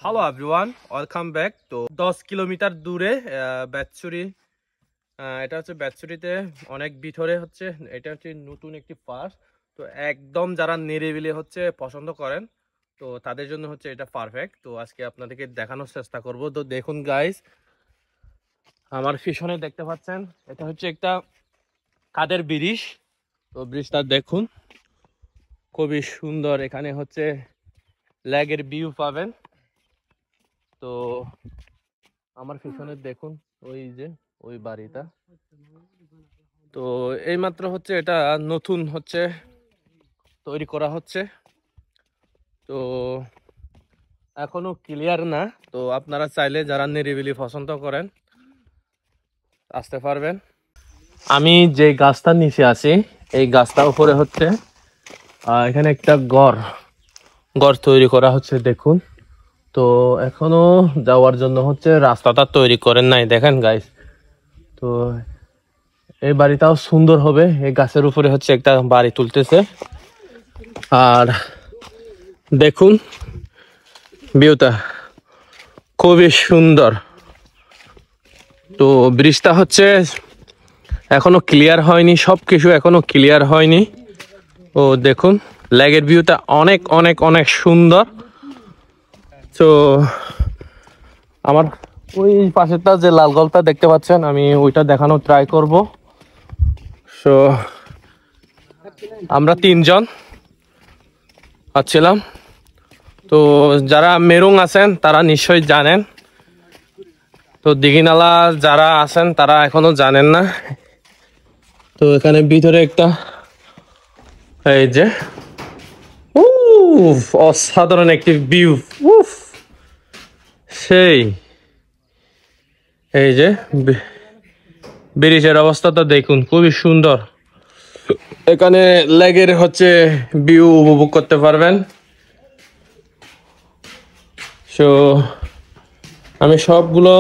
Hello everyone, welcome back. তো 10 kilometre দূরে বেতছড়ি, এটা হচ্ছে বেতছড়িতে অনেক ভিতরে হচ্ছে। এটা হচ্ছে নতুন একটি পার্ক। তো একদম যারা নিরিবিলি হচ্ছে পছন্দ করেন, তো তাদের জন্য হচ্ছে এটা পারফেক্ট। তো আজকে আপনাদেরকে দেখানোর চেষ্টা করব। তো দেখুন গাইস, আমার পিছনে দেখতে পাচ্ছেন এটা হচ্ছে একটা কাঠের ব্রিজ। তো ব্রিজটা দেখুন, খুবই সুন্দর। এখানে হচ্ছে লেগের ভিউ পাবেন। তো আমার পিছনে দেখুন, ওই যে ওই বাড়িটা। তো এইমাত্র হচ্ছে এটা নতুন হচ্ছে তৈরি করা হচ্ছে। তো এখনো ক্লিয়ার না। তো আপনারা চাইলে যারা নিরিবিলি পছন্দ করেন আসতে পারবেন। আমি যে গাছটার নিচে আছি, এই গাছটার উপরে হচ্ছে এখানে একটা ঘর তৈরি করা হচ্ছে দেখুন। তো এখনো যাওয়ার জন্য হচ্ছে রাস্তাটা তৈরি করেন নাই, দেখেন গাইস। তো এই বাড়িটাও সুন্দর হবে। এই গাছের উপরে হচ্ছে একটা বাড়ি তুলতেছে। আর দেখুন ভিউটা খুবই সুন্দর। তো ব্রিজটা হচ্ছে এখনো ক্লিয়ার হয়নি, সবকিছু এখনো ক্লিয়ার হয়নি। ও দেখুন লেগের ভিউটা অনেক অনেক অনেক সুন্দর। তো আমার ওই পাশেরটা যে লাল গলটা দেখতে পাচ্ছেন, আমি ওইটা দেখানো ট্রাই করব। সো আমরা 3 জন আছিলাম। তো যারা মেরুং আছেন তারা নিশ্চয়ই জানেন। তো দিঘিনালা যারা আছেন তারা এখনো জানেন না। তো এখানে ভিতরে একটা, এই যে অসাধারণ একটি ভিউ। সেই এই যে ব্রিজের অবস্থাটা দেখুন, খুবই সুন্দর। এখানে লেগের হচ্ছে ভিউ উপভোগ করতে পারবেন। সো আমি সবগুলো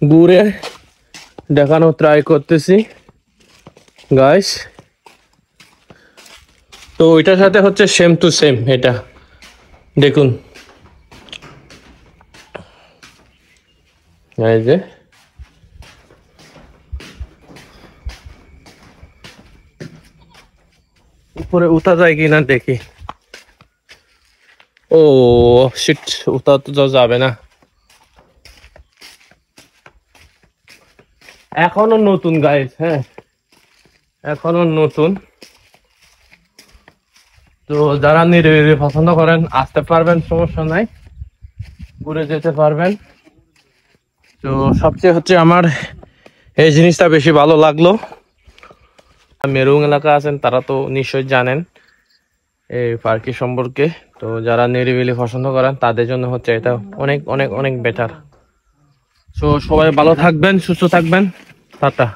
ঘুরে দেখানো ট্রাই করতেছি গাইস। তো ওইটার সাথে হচ্ছে সেম টু সেম এটা দেখুন। এই যে উপরে উঠা যায় কিনা দেখি। ও শিট, উঠা তো যাবে না, এখনো নতুন গাইস। হ্যাঁ, এখনো নতুন। তো যারা নিরিবিলি পছন্দ করেন আসতে পারবেন, সমস্যা নাই, ঘুরে যেতে পারবেন। তো সবচেয়ে হচ্ছে আমার এই জিনিসটা বেশি ভালো লাগলো। মেরুং এলাকা আছেন তারা তো নিশ্চয়ই জানেন এই পার্কি সম্পর্কে। তো যারা নিরিবিলি পছন্দ করেন তাদের জন্য হচ্ছে এটা অনেক অনেক অনেক বেটার। তো সবাই ভালো থাকবেন, সুস্থ থাকবেন, টাটা।